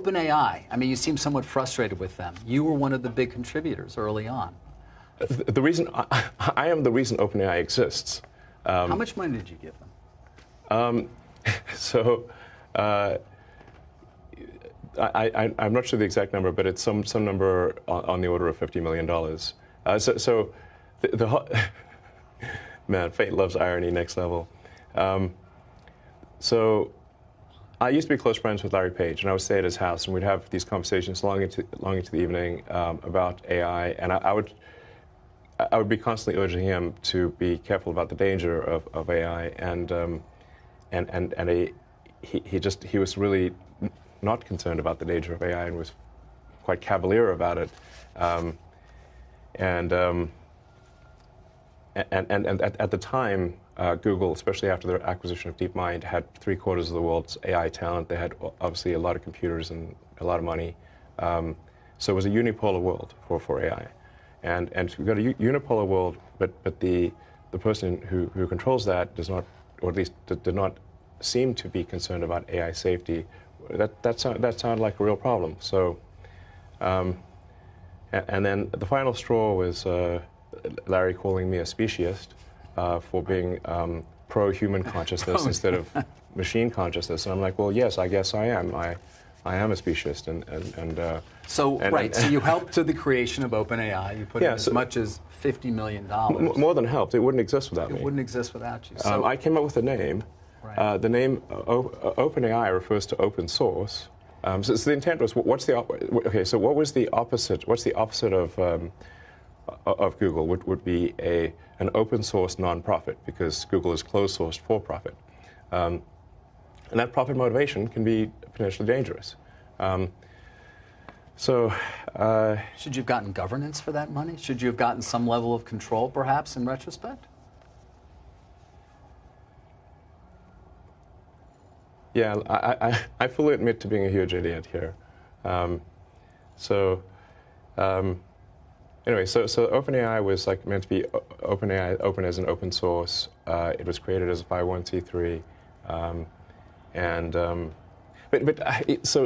OpenAI, I mean, you seem somewhat frustrated with them. You were one of the big contributors early on. The reason I am the reason OpenAI exists. How much money did you give them? I'm not sure the exact number, but it's some number on the order of $50 million. Man, fate loves irony, next level. So I used to be close friends with Larry Page, and I would stay at his house, and we'd have these conversations long into the evening about AI, and I would be constantly urging him to be careful about the danger of AI, and he was really not concerned about the danger of AI and was quite cavalier about it, and at the time, Google, especially after their acquisition of DeepMind, had 3/4 of the world's AI talent. They had obviously a lot of computers and a lot of money. So it was a unipolar world for AI. And we've got a unipolar world, but the person who controls that does not, or at least did not seem to be concerned about AI safety. That sounded like a real problem. So, and then the final straw was Larry calling me a speciesist for being pro-human consciousness instead of machine consciousness. And I'm like, well, yes, I guess I am. I am a speciesist. So you helped to the creation of OpenAI. You put in as much as $50 million. More than helped. It wouldn't exist without me. It wouldn't exist without you. So I came up with a name. Right. The name OpenAI refers to open source. So the intent was, what's the opposite? What's the opposite of Google? Would be an open source nonprofit, because Google is closed sourced for profit, and that profit motivation can be potentially dangerous. Should you have gotten governance for that money? Should you have gotten some level of control, perhaps, in retrospect? Yeah, I fully admit to being a huge idiot here. Anyway, so OpenAI was meant to be open as an open source. It was created as a 501c3,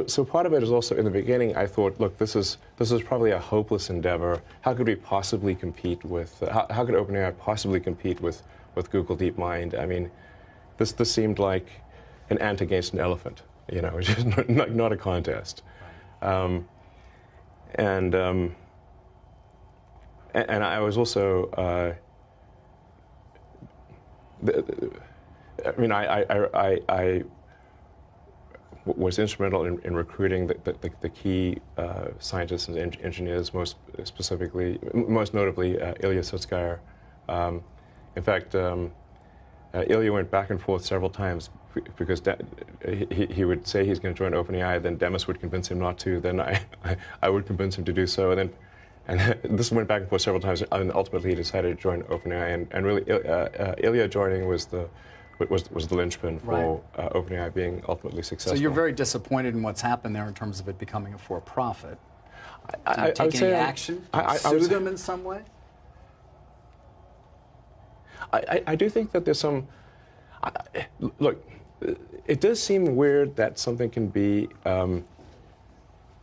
so part of it is also, in the beginning, I thought, look, this is probably a hopeless endeavor. How could we possibly compete with? How could OpenAI possibly compete with Google DeepMind? I mean, this seemed like an ant against an elephant, which is not a contest. And I was also, I was instrumental in recruiting the key scientists and engineers, most notably Ilya Sutskever. In fact, Ilya went back and forth several times, because he would say he's going to join OpenAI, then Demis would convince him not to, then I would convince him to do so, and this went back and forth several times, and ultimately he decided to join OpenAI, and really Ilya joining was the linchpin for OpenAI being ultimately successful. So you're very disappointed in what's happened there in terms of it becoming a for-profit. Did you take any action? Sue them in some way? I do think that there's some. Look, it does seem weird that something can be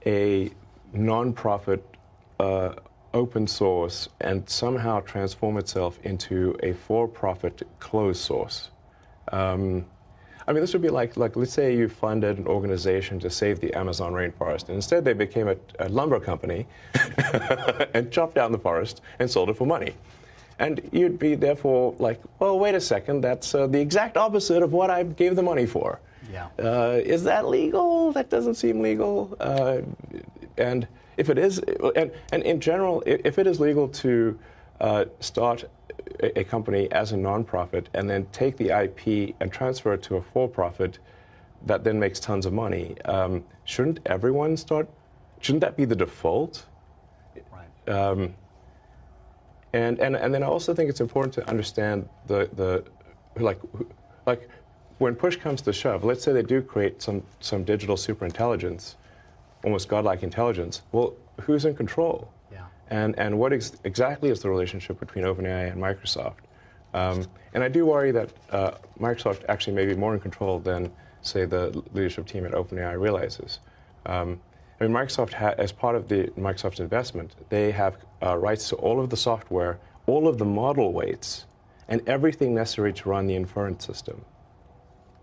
a non-profit, open source, and somehow transform itself into a for-profit closed source. I mean, this would be like let's say you funded an organization to save the Amazon rainforest, and instead they became a lumber company and chopped down the forest and sold it for money. And you'd be therefore like, well, wait a second, that's the exact opposite of what I gave the money for. Yeah. Is that legal? That doesn't seem legal. And if it is, and in general, if it is legal to start a company as a nonprofit and then take the IP and transfer it to a for-profit that then makes tons of money, shouldn't everyone start? Shouldn't that be the default? Right. And then I also think it's important to understand the when push comes to shove, let's say they do create some digital superintelligence, almost godlike intelligence. Well, who's in control? Yeah. And what exactly is the relationship between OpenAI and Microsoft? And I do worry that Microsoft actually may be more in control than, say, the leadership team at OpenAI realizes. I mean, Microsoft, as part of the Microsoft investment, they have rights to all of the software, all of the model weights, and everything necessary to run the inference system.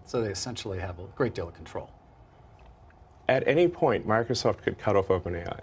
So they essentially have a great deal of control. At any point, Microsoft could cut off OpenAI.